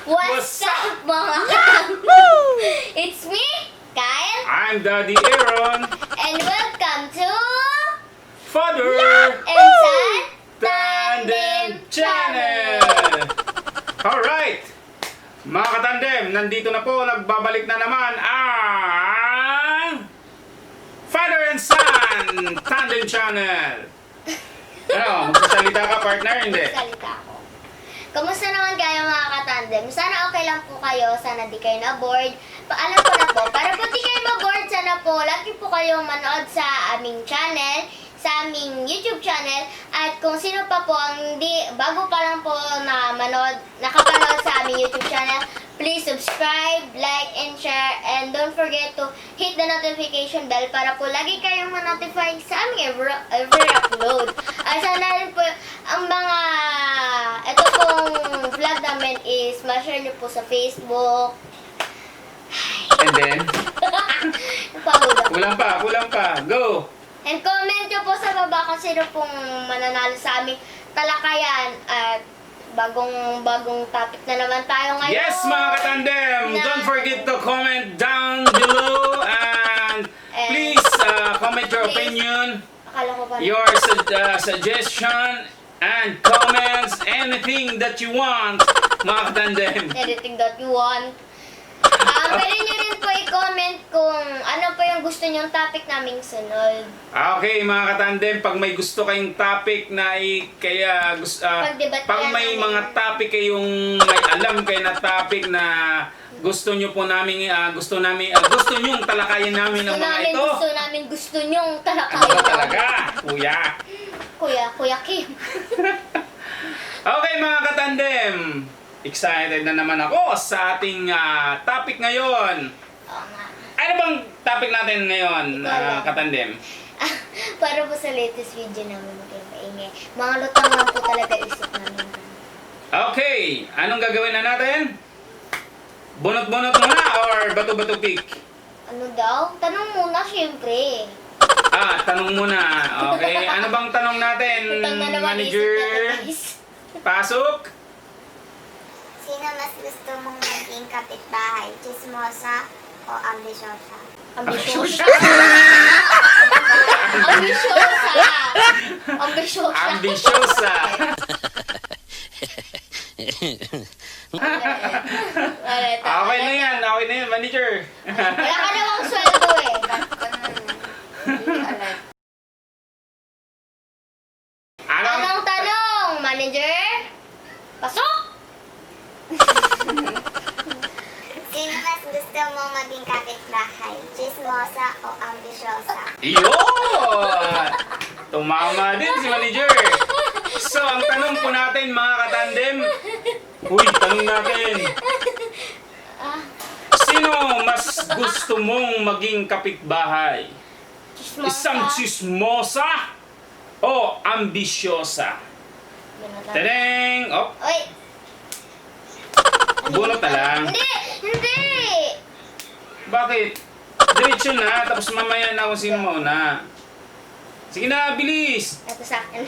What's up, mga It's me, Kyle. I'm Daddy Aaron. And welcome to Father and Son Tandem Channel. Alright, mga katandem, nandito na po, nagbabalik na naman ang Father and Son Tandem Channel. Ano, magsasalita ka, partner? Hindi. Salita ko. Kamusta naman kayo, mga katandem? Sana okay lang po kayo. Sana di kayo na-bored. Alam ko na po, para po di kayo ma-board, sana po lagi po kayong manood sa aming channel, sa aming YouTube channel. At kung sino pa po ang bago pa lang po na nakapanood sa aming YouTube channel, please subscribe, like, and share. And don't forget to hit the notification bell para po lagi kayong ma-notify sa aming every upload. At sana rin po ang mga ito pong vlog namin is ma-share nyo po sa Facebook. And then, Pahula. kulang pa. Go! And comment nyo po sa baba kung sino pong mananalo sa aming talakayan. At bagong topic na naman tayo ngayon. Yes, mga katandem! Don't forget to comment down below and please comment your opinion, Akala ko ba? your suggestion, and comments, anything that you want, mga katandem. Anything that you want. Pwede nyo rin po i-comment kung ano po yung gusto nyong topic naming sunod. Okay, mga katandem, pag may gusto kayong topic na pag may mga topic kayong may alam kayo na topic na gusto nyo po namin gusto nyong talakayin namin ng mga ito. Gusto nyong talakayin. Ano talaga, Kuya Kim. Okay, mga katandem, excited na naman ako sa ating topic ngayon. Oo nga. Ano bang topic natin ngayon, katandem? Para po sa latest video namin maingay. Mga lutang lang po talaga isip namin. Okay, anong gagawin na natin? Bunot-bunot muna or bato-bato pick? Ano daw? Tanong muna, syempre. Tanong muna. Okay, ano bang tanong natin, Lutang na naman manager? isip natin, guys. Pasok? Sino mas gusto mong maging kapitbahay? Chismosa o ambisyosa? Ambisyosa. Ambisyosa. Ambisyosa. Ambisyosa. Okay na yan, manager. Wala ka namang sweldo eh. Anong tanong, manager? Pasok! Sino mas gusto mong maging kapitbahay? Chismosa o ambisyosa? Yun! Tumama din si manager. So, ang tanong po natin, mga katandem. Tanong natin. Sino mas gusto mong maging kapitbahay? Chismosa. Isang chismosa o ambisyosa? Tadeng! Oh, Oy! bunot na lang. Hindi! Bakit? Diretso na, tapos mamaya na kung sino mauna. Sige na, bilis! Ito sa akin.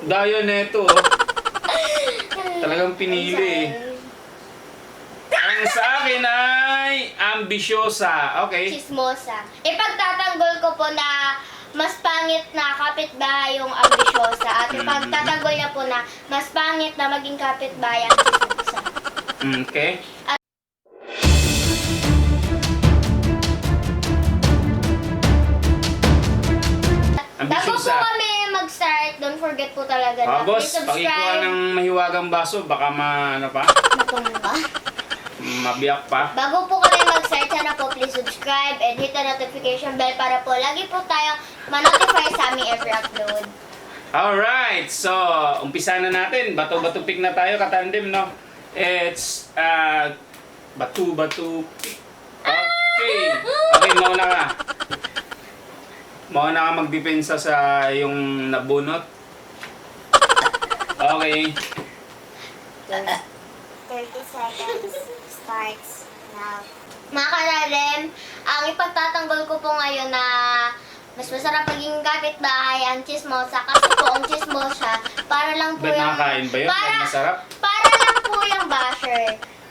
Dayo neto. Talagang pinili. Ang sa akin ay ambisyosa. Okay. Chismosa. Ipagtatanggol ko po na mas pangit na kapitbahay yung ambisyosa. At ipagtatanggol niya po na mas pangit na maging kapitbahay ang chismosa. Okay. Bago po Ambisyosa. kami mag-start, don't forget po talaga na Boss, please pakikuha subscribe. ng mahiwagang baso. Baka Matumba. mabiyak pa. Bago po kami mag-start, sana po please subscribe and hit the notification bell para po lagi po tayong ma-notify sa aming every upload. Alright, so umpisa na natin. Bato-bato pick na tayo, katandem, no? It's bato-bato pick. Okay. Okay, mauna ka. Mauna ka magdepensa sa yung nabunot. Okay. 30 seconds starts now. Mga kararem, ang ipagtatanggol ko po ngayon na mas masarap maging kapitbahay ang chismosa kasi po ang chismosa para lang po Ba't yung... nakakain ba yun? Ba't masarap? Para lang po yung basher.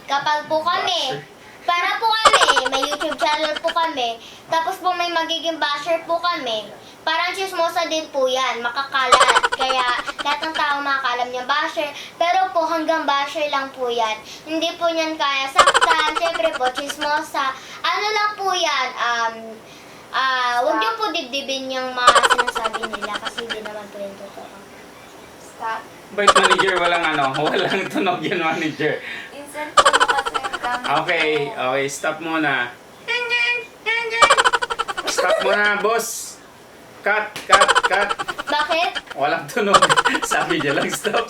kapag po kami, para po kami, may YouTube channel po kami, tapos po may magiging basher po kami, parang chismosa din po yan, makakalat. Kaya lahat ng tao makakalam niya basher, pero po hanggang basher lang po yan. Hindi po niyan kaya saktan, syempre po chismosa. Ano lang po yan, huwag niyo po dibdibin yung mga sinasabi nila kasi hindi naman po yung totoo. Stop. Bait manager, walang tunog yan manager. Instant po na kasi ang gamit Okay, ko. okay, stop muna. Stop muna, boss. Cut. Bakit? Walang tunog. Sabi niya lang, stop.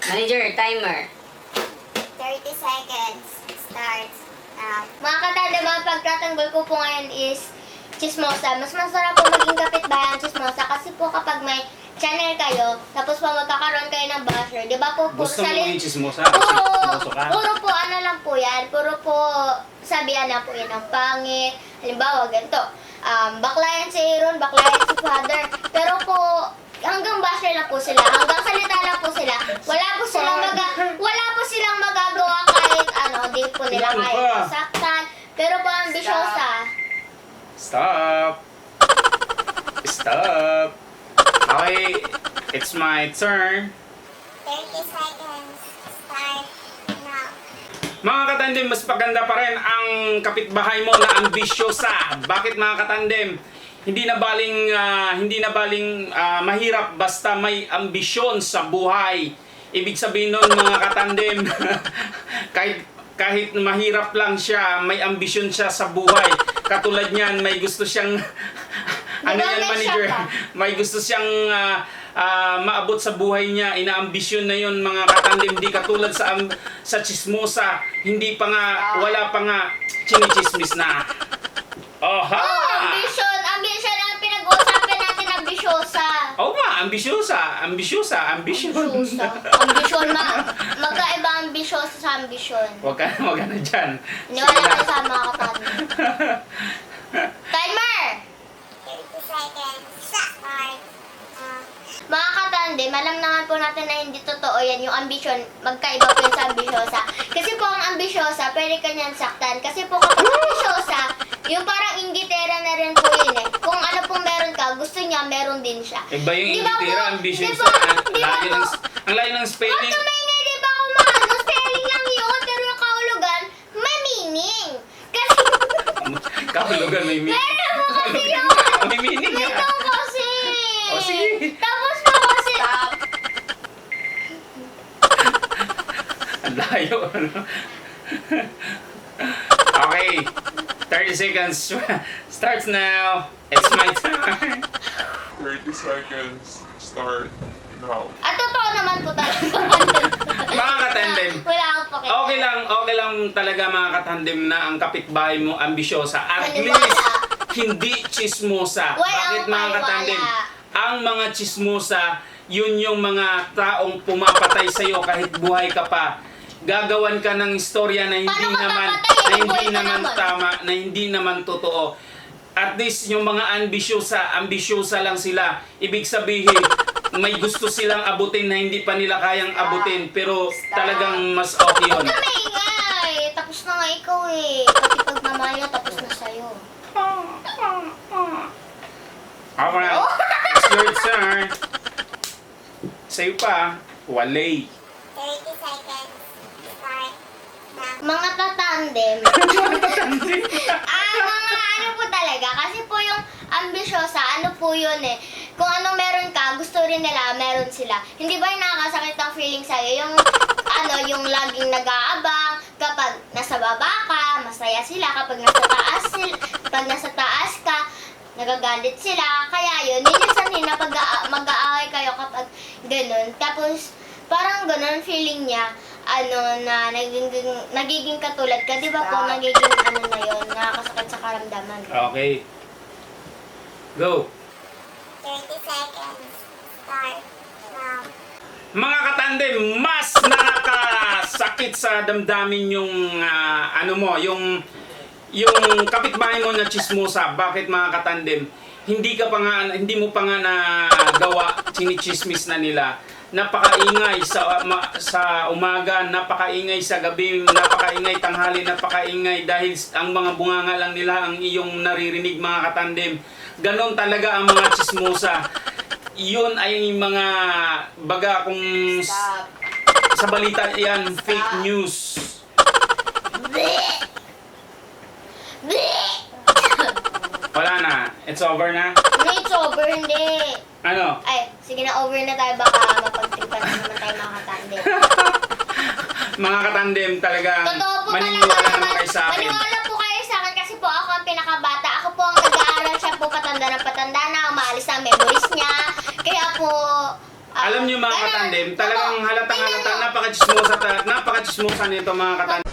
Manager, timer. 30 seconds. Starts now. Mga katanda, mga pagtatanggol ko po ngayon is chismosa. Mas masarap po maging kapitbahay ang chismosa kasi po kapag may channel kayo, tapos po magkakaroon kayo ng basher, di ba po puro Gusto mo yung chismosa? puro, Chismoso ka? puro po ano lang po yan, puro po sabihan na po yan ang pangit. Halimbawa, ganito, bakla yan si Aaron, bakla yan si Father, pero po, hanggang basher lang po sila, hanggang salita lang po sila, wala po silang magagawa kahit ano, di po nila Ilan kaya pa? saktan, pero po ambisyosa. Stop. Okay, it's my turn. 30 seconds. Start now. Mga katandem, mas paganda pa rin ang kapitbahay mo na ambisyosa. Bakit mga katandem? Hindi na baling mahirap basta may ambisyon sa buhay. Ibig sabihin nun mga katandem, kahit mahirap lang siya, may ambisyon siya sa buhay. Katulad niyan, may gusto siyang ano yan, manager? May gusto siyang maabot sa buhay niya. Inaambisyon na yun mga katandem. Hindi katulad sa chismosa. Wala pa nga chinichismis na. Oha! Ambisyon ang pinag-uusapan natin, ambisyosa. Oo nga, ambisyon. Ambisyon, magkaiba ambisyosa sa ambisyon. Huwag ka na dyan. Iniwala kayo sa mga katanda. Timer! 30 seconds. Start now. Mga katandem, alam naman po natin na hindi totoo yan. Yung ambisyon, magkaiba po yan sa ambisyosa. Kasi po ang ambisyosa, pwede kanyan saktan. Kasi po kapag ambisyosa, yung parang inggitera na rin po yun eh. Kung ano pong meron ka, gusto niya, meron din siya. Iba yung Di ba po? ingitira, ambisyon Di sa ba? Di ba po? ang layo ng Huwag spelling. ka may di ba kung maano, spelling lang yun, pero yung kahulugan, may meaning. Kasi, Kahulugan may meaning. meron mo kasi yun. May meaning Ito nga. kasi. O, sige. Tapos na kasi. Ang layo. Okay. 30 seconds. Starts now. It's my turn. 30 seconds. Start now. At totoo naman po talaga. Mga katandem. Wala akong pakita. Okay lang talaga mga katandem na ang kapitbahay mo ambisyosa. At Maniwala. least, hindi chismosa. Wala Bakit akong mga maniwala. katandem? Ang mga chismosa, yun yung mga taong pumapatay sa'yo kahit buhay ka pa. Gagawan ka ng istorya na hindi Paano ka naman papatay? na hindi Buhay ka naman naman. tama, na hindi naman totoo. At least yung mga ambisyosa lang sila. Ibig sabihin, may gusto silang abutin na hindi pa nila kayang abutin, pero talagang mas okay yun. Huwag ka maingay. Tapos na nga ikaw eh. Pati pagmamaya, tapos na sa'yo. Alright, it's your turn. Sa'yo pa, walay. 30 seconds. Start now. Mga tatandem. Mga ano po talaga. Kasi po yung ambisyosa, ano po yun eh. Kung anong meron ka, gusto rin nila, meron sila. Hindi ba yung nakakasakit ang feeling sa'yo? Yung laging nag-aabang, kapag nasa baba ka, masaya sila. Kapag nasa taas ka, nagagalit sila. Kaya yun yung sanhin na mag-aaway kayo kapag ganun. Tapos, parang ganun feeling niya, na nagiging katulad ka. Di ba po, nagiging na yun, nakakasakit sa karamdaman. Okay. Go. 30 seconds. Start now. Mga katandem, mas nakakasakit sa damdamin yung yung kapitbahay mo na chismosa. Bakit mga katandem? Hindi mo pa nga nagawa, chinichismis na nila. napakaingay sa umaga, napakaingay sa gabi, napakaingay tanghali, napakaingay dahil ang mga bunganga lang nila ang iyong naririnig mga katandem. Ganon talaga ang mga chismosa. Yun ay mga baga kung sa balita yan, fake news. Wala na. It's over na. It's over, hindi. Ano? Ay, sige na, over na tayo. Baka mapagtripan na naman tayo mga katandem. Mga katandem talaga, Totoo po maniniwala talaga naman kayo sa akin. Maniwala po kayo sa akin kasi po ako ang pinakabata. Ako po ang nag-aaral, siya po patanda ng patanda na. Umaalis ang memories niya. Kaya po... Alam niyo mga ganun. katandem, talagang Opo, halatang-halata, tingnan mo. napaka-chismosa nito mga katandem.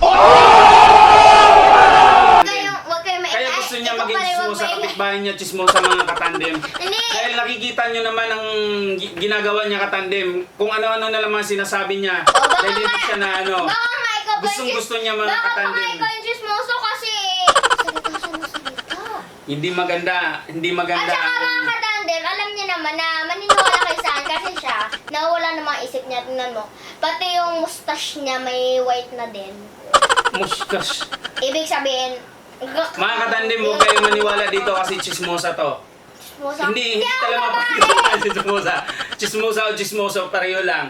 Huwag kayong may... Kaya gusto niya ikaw maging pala, huwag chismosa, may- kapitbahay niya chismosa mga katandem. Hindi. Dahil nakikita niyo naman ang ginagawa niya katandem, kung ano-ano na lang mga sinasabi niya. O, baka Dahil hindi nga- siya na ano, Baka nga ikaw pa yung gustong-gusto niya mga Baka katandem. ikaw yung chismoso kasi... Salita siya ng salita. Hindi maganda At saka mga ang... katandem, alam niyo naman na maniniwala kayo sa akin kasi siya, nawala na mga isip niya. Tingnan mo, pati yung mustache niya may white na din. Mustache. Ibig sabihin, Mga katandem, huwag kayo maniwala dito kasi chismosa to. chismosa. Hindi ako talaga babae. mapagkita chismosa. Chismosa o chismoso, pareho lang.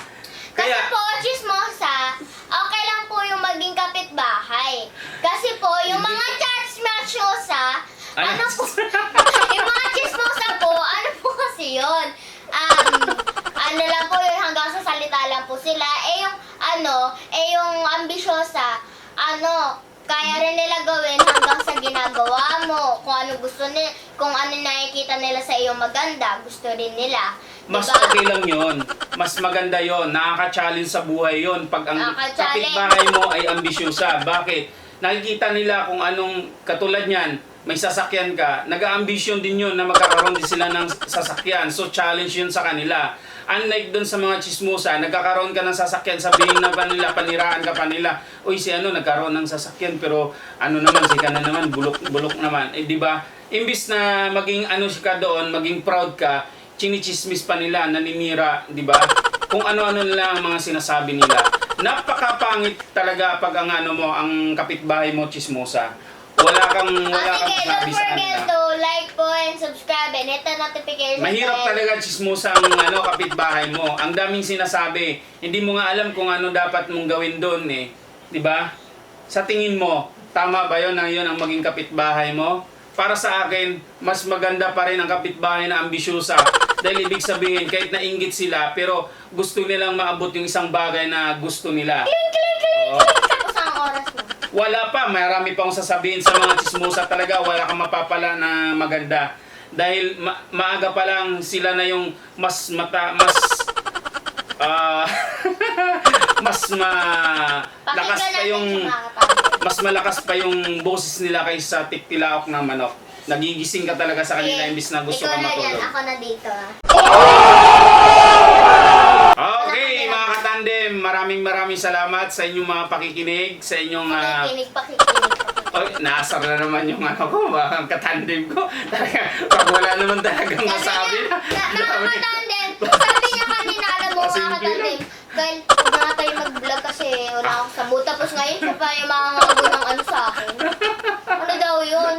Kasi Kaya, po, chismosa, okay lang po yung maging kapitbahay. Kasi po, yung mga chismosa, ano po, yung mga chismosa po, ano po kasi yun? Ano lang po yun, hanggang sa salita lang po sila. Yung ambisyosa, kaya rin nila gawin hanggang sa ginagawa mo. Kung ano gusto nila, kung ano nakikita nila sa iyo maganda, gusto rin nila. mas Diba? okay lang yon, mas maganda yon, nakaka-challenge sa buhay yon pag ang Nakaka-challenge. kapitbahay mo ay ambisyosa. Bakit? Nakikita nila kung anong katulad niyan, may sasakyan ka, nag-aambisyon din yun na magkakaroon din sila ng sasakyan. So challenge yun sa kanila. Unlike dun sa mga chismosa, nagkakaroon ka ng sasakyan, sabihin na pa nila, paniraan ka pa nila, uy si nagkaroon ng sasakyan pero naman, si ka na naman, bulok naman. Eh di ba? Imbis na maging ka doon, maging proud ka, chinichismis pa nila, naninira, di ba? Kung ano-ano lang ang mga sinasabi nila. Napakapangit talaga pag ang kapitbahay mo chismosa. Wala kang Sige, sabi don't sa forget kanila. to like po and subscribe and hit the notification Mahirap bell. talaga chismosa ang kapitbahay mo. Ang daming sinasabi. Hindi mo nga alam kung ano dapat mong gawin doon eh. 'Di ba? Sa tingin mo, tama ba 'yon ang maging kapitbahay mo? Para sa akin, mas maganda pa rin ang kapitbahay na ambisyosa. Dahil ibig sabihin, kahit nainggit sila, pero gusto nilang maabot yung isang bagay na gusto nila. Oo. Tapos ang oras mo. Wala pa, marami pa akong sasabihin sa mga chismosa talaga, wala kang mapapala na maganda. Dahil maaga pa lang sila na yung mas lakas Pakinggan pa natin yung sa mga kapatid. mas malakas pa yung boses nila kaysa tiktilaok ng manok. Nagigising ka talaga sa kanila imbis na gusto ka Ikaw na yan, matulog. ako na dito. Okay, mga katandem, maraming salamat sa inyong mga pakikinig, sa inyong Pakikinig. Oy, naasar na naman yung ko, ang katandem ko. Talaga, pag wala naman talagang masabi na. Mga katandem, sabi niya kanina, alam mo Kasi mga hindi katandem, dahil huwag na tayo mag-vlog kasi wala akong sabu. Tapos ngayon, siya pa yung mga ng sa akin. Ano daw yun?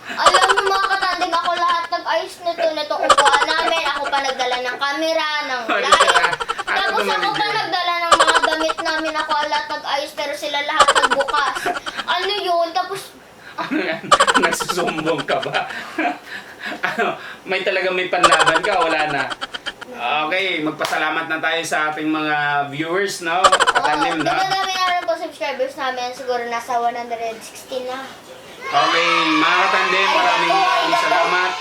Alam mo mga katandem, ako lahat nag-ayos nito upuan namin. Ako pa nagdala ng camera, ng light. Tapos ako pa nagdala ng mga damit namin. Ako lahat nag-ayos pero sila lahat nagbukas. Ano yun? Tapos, Ano yan? Nagsusumbong ka ba? May panlaban ka? Wala na. Okay, magpasalamat na tayo sa ating mga viewers, no? Katandem, no? Dinadami namin po subscribers namin. Siguro nasa 116 na. Okay, mga katandem, maraming salamat.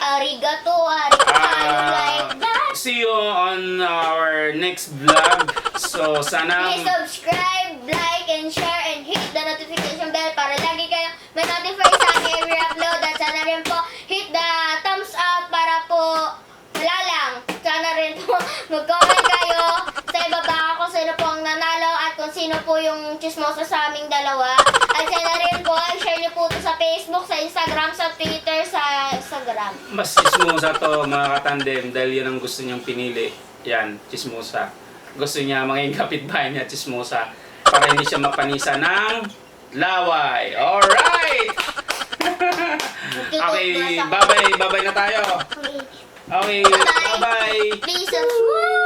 Arigato, like that. See you on our next vlog. So, sana... Please subscribe, like, and share, and hit the notification bell para lagi kayo may notify sa aking every upload. At sana rin po, hit the thumbs up para po, wala lang. Sana rin po, mag-comment kayo sa ibaba kung sino po ang nanalo at kung sino po yung chismoso sa aming dalawa. At sana rin po, share niyo po ito sa Facebook, sa Instagram, sa Twitter, sa Instagram. Mas chismosa to mga katandem dahil yun ang gusto niyang pinili. Yan, chismosa. Gusto niya maging kapitbahay niya, chismosa. Para hindi siya mapanisa ng laway. Alright! Okay, bye-bye. Bye-bye na tayo. Okay, bye-bye. Please subscribe!